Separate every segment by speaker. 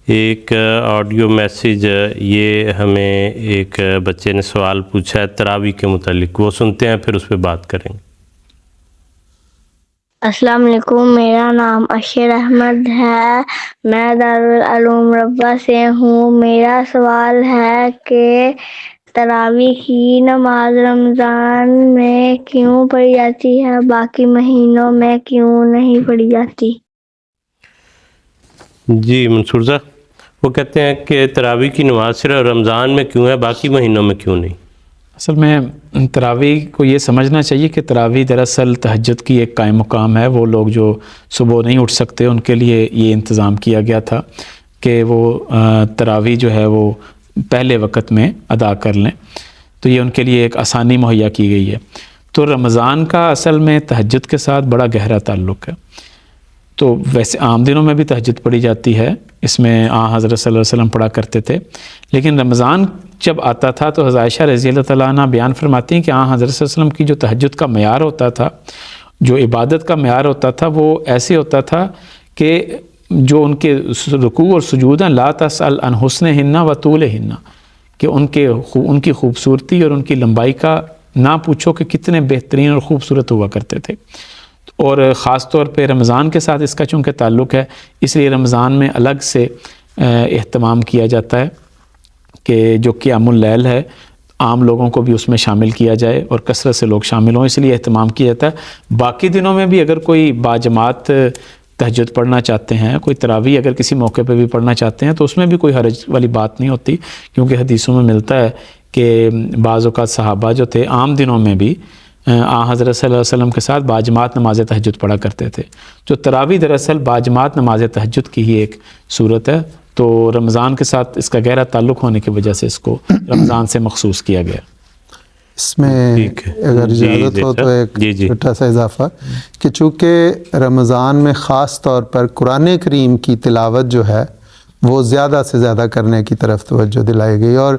Speaker 1: ایک audio message یہ ہمیں ایک بچے نے سوال پوچھا ہے تراویح کے متعلق، وہ سنتے ہیں پھر اس پہ بات کریں گے۔
Speaker 2: السلام علیکم، میرا نام اشر احمد ہے، میں دارالعلوم ربوہ سے ہوں۔ میرا سوال ہے کہ تراویح کی نماز رمضان میں کیوں پڑھی جاتی ہے، باقی مہینوں میں کیوں نہیں پڑھی جاتی؟
Speaker 1: جی منصور صاحب، وہ کہتے ہیں کہ تراویح کی نماز صرف رمضان میں کیوں ہے، باقی مہینوں میں کیوں نہیں؟
Speaker 3: اصل میں تراویح کو یہ سمجھنا چاہیے کہ تراویح دراصل تہجد کی ایک قائم مقام ہے۔ وہ لوگ جو صبح نہیں اٹھ سکتے ان کے لیے یہ انتظام کیا گیا تھا کہ وہ تراویح جو ہے وہ پہلے وقت میں ادا کر لیں، تو یہ ان کے لیے ایک آسانی مہیا کی گئی ہے۔ تو رمضان کا اصل میں تہجد کے ساتھ بڑا گہرا تعلق ہے۔ تو ویسے عام دنوں میں بھی تہجد پڑھی جاتی ہے، اس میں حضرت صلی اللہ علیہ وسلم پڑھا کرتے تھے، لیکن رمضان جب آتا تھا تو حضرت عائشہ رضی اللہ تعالیٰ عنہ بیان فرماتی ہیں کہ حضرت صلی اللہ علیہ وسلم کی جو تہجد کا معیار ہوتا تھا، جو عبادت کا معیار ہوتا تھا، وہ ایسے ہوتا تھا کہ جو ان کے رکوع اور سجود ہیں لا تسأل عن حسنہن و طولہن، کہ ان کی خوبصورتی اور ان کی لمبائی کا نہ پوچھو کہ کتنے بہترین اور خوبصورت ہوا کرتے تھے۔ اور خاص طور پہ رمضان کے ساتھ اس کا چونکہ تعلق ہے، اس لیے رمضان میں الگ سے اہتمام کیا جاتا ہے کہ جو قیام اللیل ہے عام لوگوں کو بھی اس میں شامل کیا جائے اور کثرت سے لوگ شامل ہوں، اس لیے اہتمام کیا جاتا ہے۔ باقی دنوں میں بھی اگر کوئی باجماعت تہجد پڑھنا چاہتے ہیں، کوئی تراویح اگر کسی موقع پہ بھی پڑھنا چاہتے ہیں تو اس میں بھی کوئی حرج والی بات نہیں ہوتی، کیونکہ حدیثوں میں ملتا ہے کہ بعض اوقات صحابہ جو تھے عام دنوں میں بھی حضرت صلی اللہ علیہ وسلم کے ساتھ باجماعت نماز تہجد پڑھا کرتے تھے۔ جو تراویح دراصل باجماعت نماز تہجد کی ہی ایک صورت ہے، تو رمضان کے ساتھ اس کا گہرا تعلق ہونے کی وجہ سے اس کو رمضان سے مخصوص کیا گیا۔
Speaker 4: اس میں اگر اجازت ہو تو ایک چھوٹا سا اضافہ کہ چونکہ رمضان میں خاص طور پر قرآن کریم کی تلاوت جو ہے وہ زیادہ سے زیادہ کرنے کی طرف توجہ دلائی گئی، اور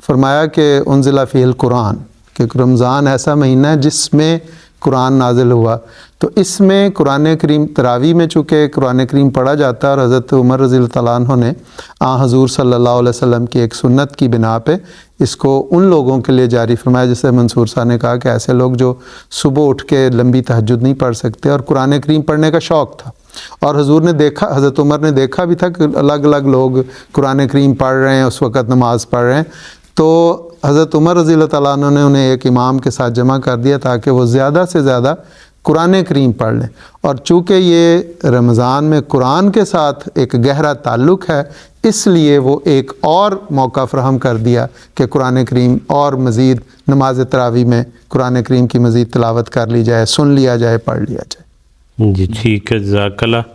Speaker 4: فرمایا کہ انزل فیہ القرآن، کہ رمضان ایسا مہینہ ہے جس میں قرآن نازل ہوا۔ تو اس میں قرآن کریم تراویح میں چونکہ قرآن کریم پڑھا جاتا ہے، اور حضرت عمر رضی اللہ تعالیٰ عنہ نے حضور صلی اللہ علیہ وسلم کی ایک سنت کی بنا پہ اس کو ان لوگوں کے لیے جاری فرمایا، جیسے منصور صاحب نے کہا کہ ایسے لوگ جو صبح اٹھ کے لمبی تہجد نہیں پڑھ سکتے اور قرآن کریم پڑھنے کا شوق تھا، اور حضور نے دیکھا، حضرت عمر نے دیکھا بھی تھا کہ الگ الگ لوگ قرآن کریم پڑھ رہے ہیں، اس وقت نماز پڑھ رہے ہیں، تو حضرت عمر رضی اللہ تعالیٰ عنہ نے انہیں ایک امام کے ساتھ جمع کر دیا تاکہ وہ زیادہ سے زیادہ قرآن کریم پڑھ لیں۔ اور چونکہ یہ رمضان میں قرآن کے ساتھ ایک گہرا تعلق ہے، اس لیے وہ ایک اور موقع فراہم کر دیا کہ قرآن کریم اور مزید نماز تراویح میں قرآن کریم کی مزید تلاوت کر لی جائے، سن لیا جائے، پڑھ لیا جائے۔
Speaker 1: جی ٹھیک ہے، جزاک اللہ۔